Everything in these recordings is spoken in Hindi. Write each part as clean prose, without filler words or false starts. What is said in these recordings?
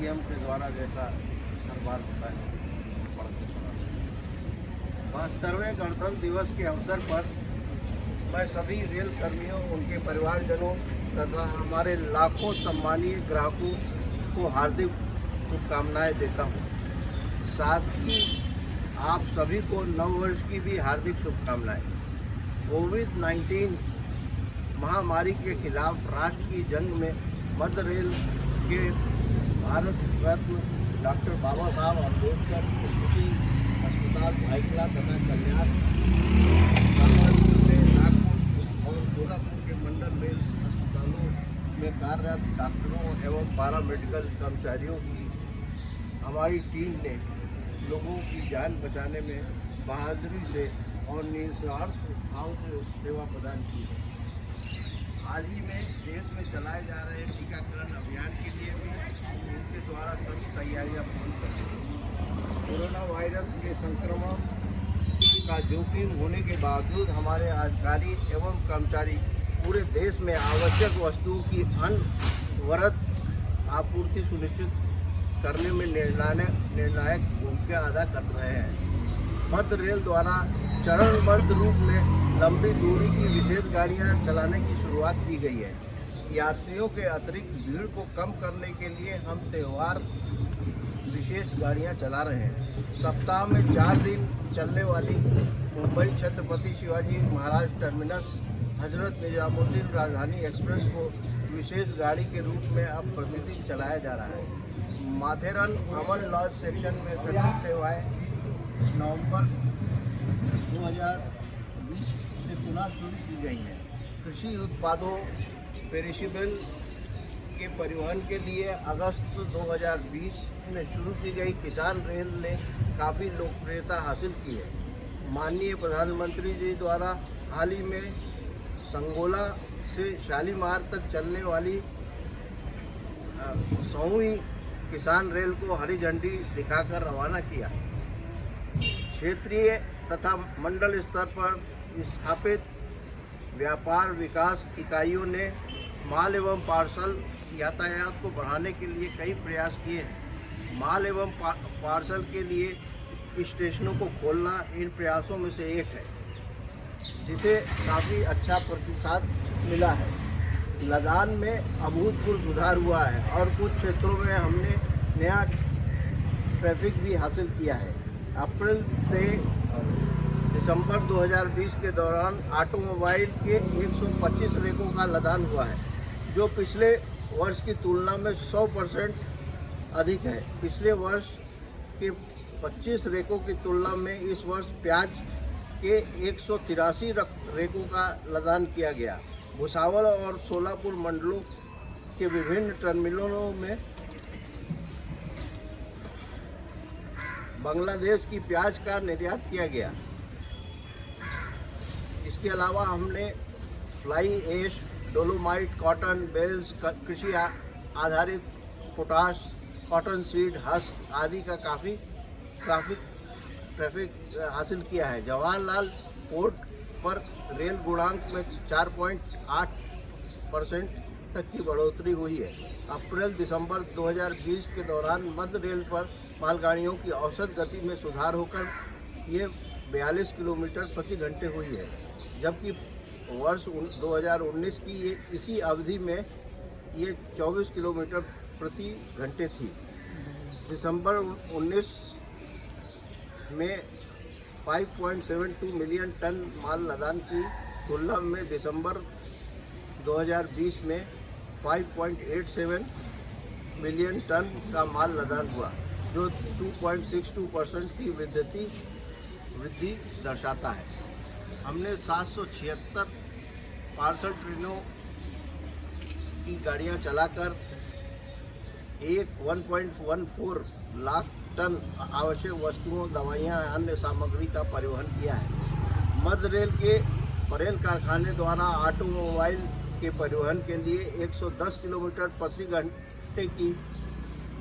सीएम के द्वारा जैसा हर बार होता है पढ़ते सुना। 72वें गणतंत्र दिवस के अवसर पर मैं सभी रेल कर्मियों, उनके परिवारजनों तथा हमारे लाखों सम्मानीय ग्राहकों को हार्दिक शुभकामनाएं देता हूं। साथ ही आप सभी को नव वर्ष की भी हार्दिक शुभकामनाएं। कोविड-19 महामारी के खिलाफ राष्ट्र की जंग में मध्य रेल के भारत रत्न डॉक्टर बाबा साहब अम्बेडकर स्मृति अस्पताल भाईखला तथा कल्याण और सोलापुर के मंडल रेल अस्पतालों में कार्यरत डॉक्टरों एवं पैरामेडिकल कर्मचारियों की हमारी टीम ने लोगों की जान बचाने में बहादुरी से और निस्वार्थ भाव से सेवा प्रदान की है। हाल ही में देश में चलाए जा रहे टीकाकरण अभियान के लिए भी इनके द्वारा सभी तैयारियां पूर्ण कर दी हैं। कोरोना वायरस के संक्रमण का जोखिम होने के बावजूद हमारे अधिकारी एवं कर्मचारी पूरे देश में आवश्यक वस्तुओं की अनवरत आपूर्ति सुनिश्चित करने में निर्णायक भूमिका अदा कर रहे हैं। मध्य रेल द्वारा चरणबद्ध रूप में लंबी दूरी की विशेष गाड़ियां चलाने की शुरुआत की गई है। यात्रियों के अतिरिक्त भीड़ को कम करने के लिए हम त्यौहार विशेष गाड़ियां चला रहे हैं। सप्ताह में 4 दिन चलने वाली मुंबई छत्रपति शिवाजी महाराज टर्मिनस हजरत निजामुद्दीन राजधानी एक्सप्रेस को विशेष गाड़ी के रूप में अब प्रतिदिन चलाया जा रहा है। माथेरन अमन लॉज सेक्शन में सभी सेवाएं नवंबर 2020 से पुनः शुरू की गई हैं। कृषि उत्पादों पेरिशेबल के परिवहन के लिए अगस्त 2020 में शुरू की गई किसान रेल ने काफ़ी लोकप्रियता हासिल की है। माननीय प्रधानमंत्री जी द्वारा हाल ही में संगोला से शालीमार तक चलने वाली 100वीं किसान रेल को हरी झंडी दिखाकर रवाना किया। क्षेत्रीय तथा मंडल स्तर पर स्थापित व्यापार विकास इकाइयों ने माल एवं पार्सल यातायात को बढ़ाने के लिए कई प्रयास किए हैं। माल एवं पार्सल के लिए स्टेशनों को खोलना इन प्रयासों में से एक है, जिसे काफ़ी अच्छा प्रतिसाद मिला है। लदान में अभूतपूर्व सुधार हुआ है और कुछ क्षेत्रों में हमने नया ट्रैफिक भी हासिल किया है। अप्रैल से दिसंबर 2020 के दौरान ऑटोमोबाइल के 125 रेकों का लदान हुआ है, जो पिछले वर्ष की तुलना में 100% अधिक है। पिछले वर्ष के 25 रेकों की तुलना में इस वर्ष प्याज के 183 रेकों का लदान किया गया। भुसावल और सोलापुर मंडलों के विभिन्न टर्मिनलों में बांग्लादेश की प्याज का निर्यात किया गया। इसके अलावा हमने fly ash, dolomite, cotton bales, कृषि आधारित पोटाश, कॉटन सीड, हस्क आदि का काफ़ी ट्रैफिक हासिल किया है। जवाहरलाल पोर्ट पर रेल गुणांक में 4.8% तक की बढ़ोतरी हुई है। अप्रैल दिसंबर 2020 के दौरान मध्य रेल पर मालगाड़ियों की औसत गति में सुधार होकर ये 42 किलोमीटर प्रति घंटे हुई है, जबकि वर्ष 2019 की इसी अवधि में ये 24 किलोमीटर प्रति घंटे थी। दिसंबर 19 में 5.72 मिलियन टन माल लदान की तुलना में दिसंबर 2020 में 5.87 मिलियन टन का माल लदान हुआ, जो 2.62% की वृद्धि दर्शाता है। हमने 776 पार्सल ट्रेनों की गाड़ियां चलाकर 1.14 लाख टन आवश्यक वस्तुओं, दवाइयां, अन्य सामग्री का परिवहन किया है। मध्य रेल के परेल कारखाने द्वारा ऑटोमोबाइल के परिवहन के लिए 110 किलोमीटर प्रति घंटे की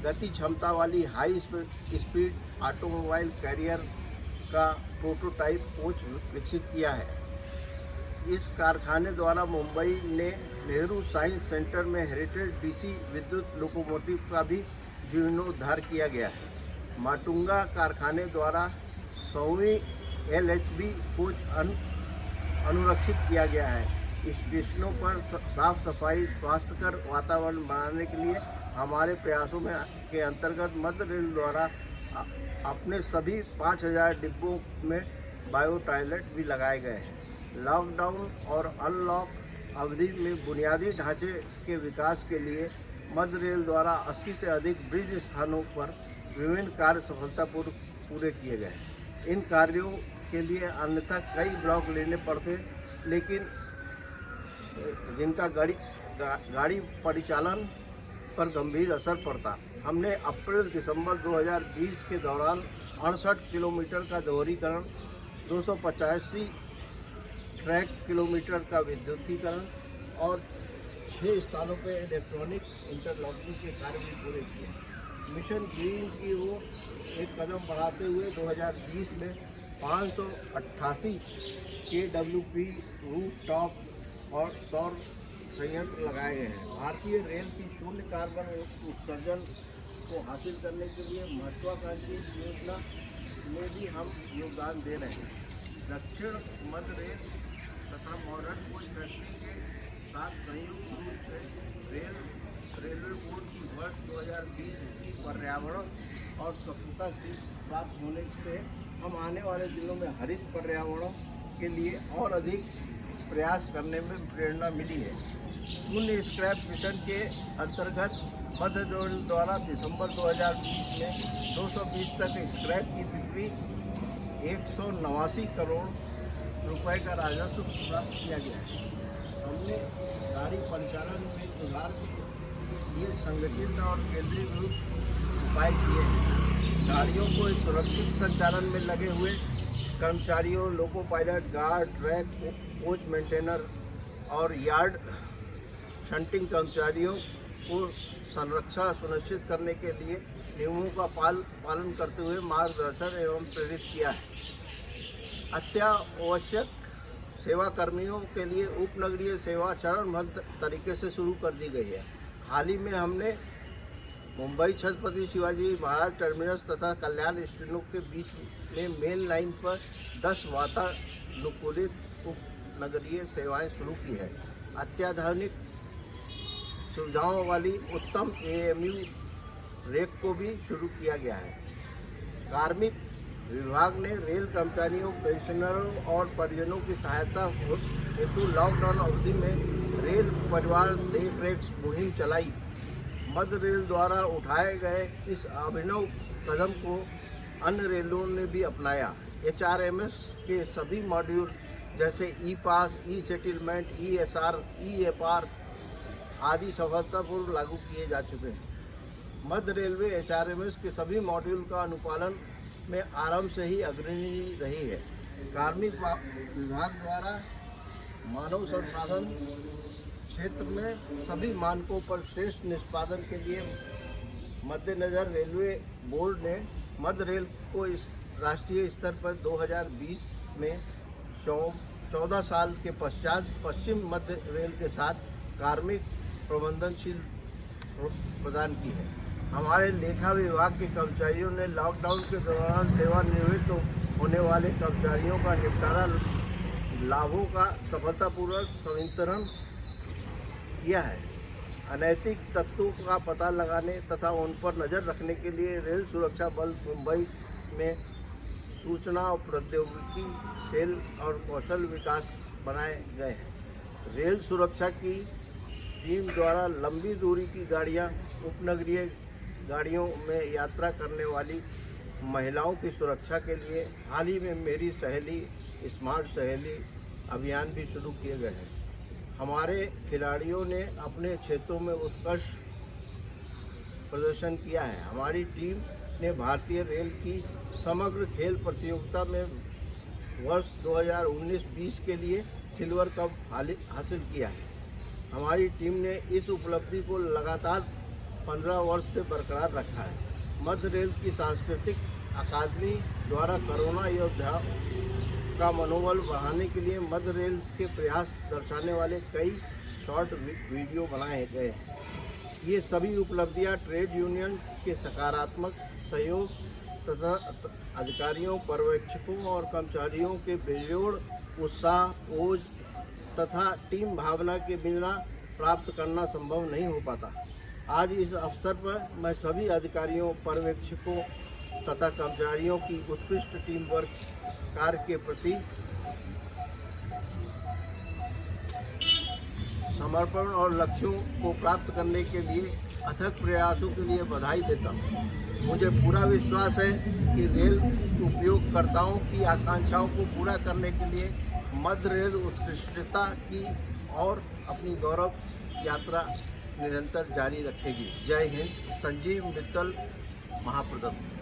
गति क्षमता वाली हाई स्पीड ऑटोमोबाइल कैरियर का प्रोटोटाइप कोच विकसित किया है। इस कारखाने द्वारा मुंबई ने नेहरू साइंस सेंटर में हेरिटेज डीसी विद्युत लोकोमोटिव का भी जीर्णोद्धार किया गया है। माटुंगा कारखाने द्वारा 100वीं LHB कोच अनुरक्षित किया गया है। स्टेशनों पर साफ सफाई स्वास्थ्यकर वातावरण बनाने के लिए हमारे प्रयासों में के अंतर्गत मध्य रेल द्वारा अपने सभी 5000 डिब्बों में बायो टॉयलेट भी लगाए गए हैं। लॉकडाउन और अनलॉक अवधि में बुनियादी ढांचे के विकास के लिए मध्य रेल द्वारा 80 से अधिक ब्रिज स्थानों पर विभिन्न कार्य सफलतापूर्वक पूरे किए गए। इन कार्यों के लिए अन्यथा कई ब्लॉक लेने पड़ते, लेकिन जिनका गाड़ी परिचालन पर गंभीर असर पड़ता। हमने अप्रैल-दिसंबर 2020 के दौरान 68 किलोमीटर का दोहरीकरण, 285 ट्रैक किलोमीटर का विद्युतीकरण और 6 स्थानों पर इलेक्ट्रॉनिक इंटरलॉकिंग के कार्य भी पूरे किए। मिशन ग्रीन की ओर एक कदम बढ़ाते हुए 2020 में 588 KWP रूफटॉप और सौर संयंत्र लगाए गए हैं। भारतीय रेल की शून्य कार्बन उत्सर्जन को हासिल करने के लिए महत्वाकांक्षी योजना में भी हम योगदान दे रहे हैं। दक्षिण मध्य रेल तथा मॉडर्न कोच फैक्ट्री के साथ संयुक्त रूप से रेलवे बोर्ड की वर्ष 2020 की पर्यावरण और स्वच्छता सीट प्राप्त होने से हम आने वाले दिनों में हरित पर्यावरण के लिए और अधिक प्रयास करने में प्रेरणा मिली है। शून्य स्क्रैप मिशन के अंतर्गत मध्य रेल द्वारा दिसंबर 2020 में 220 तक स्क्रैप की बिक्री 189 करोड़ रुपए का राजस्व प्राप्त किया गया है। हमने गाड़ी परिचालन में सुधार के लिए संगठित और केंद्रीकृत उपाय किए हैं। गाड़ियों को सुरक्षित संचालन में लगे हुए कर्मचारियों, loco pilot, guard, track coach maintainer और यार्ड शंटिंग कर्मचारियों को संरक्षा सुनिश्चित करने के लिए नियमों का पालन करते हुए मार्गदर्शन एवं प्रेरित किया है। अत्यावश्यक सेवा कर्मियों के लिए उपनगरीय सेवा चरणबद्ध तरीके से शुरू कर दी गई है। हाल ही में हमने मुंबई छत्रपति शिवाजी महाराज टर्मिनस तथा कल्याण स्टेशनों के बीच में मेल लाइन पर 10 वातानुकूलित उपनगरीय सेवाएं शुरू की है। अत्याधुनिक सुविधाओं वाली उत्तम AMU रेक को भी शुरू किया गया है। कार्मिक विभाग ने रेल कर्मचारियों, पेंशनरों और परिजनों की सहायता हेतु लॉकडाउन अवधि में रेल परिवार देखरेख मुहिम चलाई। मध्य रेल द्वारा उठाए गए इस अभिनव कदम को अन्य रेलों ने भी अपनाया। HRMS के सभी मॉड्यूल जैसे ई-पास, ई-सेटलमेंट, ESR, EFR आदि सफलतापूर्वक लागू किए जा चुके हैं। मध्य रेलवे HRMS के सभी मॉड्यूल का अनुपालन में आरंभ से ही अग्रणी रही है। कार्मिक विभाग द्वारा मानव संसाधन क्षेत्र में सभी मानकों पर श्रेष्ठ निष्पादन के लिए मद्देनजर रेलवे बोर्ड ने मध्य रेल को इस राष्ट्रीय स्तर पर 2020 में 14 साल के पश्चात पश्चिम मध्य रेल के साथ कार्मिक प्रबंधनशील प्रदान की है। हमारे लेखा विभाग के कर्मचारियों ने लॉकडाउन के दौरान सेवानिवृत्त होने वाले कर्मचारियों का निपटारा लाभों का सफलतापूर्वक संवितरण किया है। अनैतिक तत्वों का पता लगाने तथा उन पर नज़र रखने के लिए रेल सुरक्षा बल मुंबई में सूचना और प्रौद्योगिकी सेल और कौशल विकास बनाए गए हैं। रेल सुरक्षा की टीम द्वारा लंबी दूरी की गाड़ियां, उपनगरीय गाड़ियों में यात्रा करने वाली महिलाओं की सुरक्षा के लिए हाल ही में मेरी सहेली स्मार्ट सहेली अभियान भी शुरू किए गए हैं। हमारे खिलाड़ियों ने अपने क्षेत्रों में उत्कृष्ट प्रदर्शन किया है। हमारी टीम ने भारतीय रेल की समग्र खेल प्रतियोगिता में वर्ष 2019-20 के लिए सिल्वर कप हासिल किया है। हमारी टीम ने इस उपलब्धि को लगातार 15 वर्ष से बरकरार रखा है। मध्य रेल की सांस्कृतिक अकादमी द्वारा कोरोना योद्धा का मनोबल बढ़ाने के लिए मध्य रेल के प्रयास दर्शाने वाले कई शॉर्ट वीडियो बनाए गए हैं। ये सभी उपलब्धियां ट्रेड यूनियन के सकारात्मक सहयोग तथा अधिकारियों, पर्यवेक्षकों और कर्मचारियों के बेजोड़ उत्साह, ओज तथा टीम भावना के बिना प्राप्त करना संभव नहीं हो पाता। आज इस अवसर पर मैं सभी अधिकारियों, पर्यवेक्षकों तथा कर्मचारियों की उत्कृष्ट टीम वर्क कार्य के प्रति समर्पण और लक्ष्यों को प्राप्त करने के लिए अथक प्रयासों के लिए बधाई देता हूँ। मुझे पूरा विश्वास है कि रेल उपयोगकर्ताओं की आकांक्षाओं को पूरा करने के लिए मध्य रेल उत्कृष्टता की और अपनी गौरव यात्रा निरंतर जारी रखेगी। जय हिंद। संजीव मित्तल, महाप्रबंधक।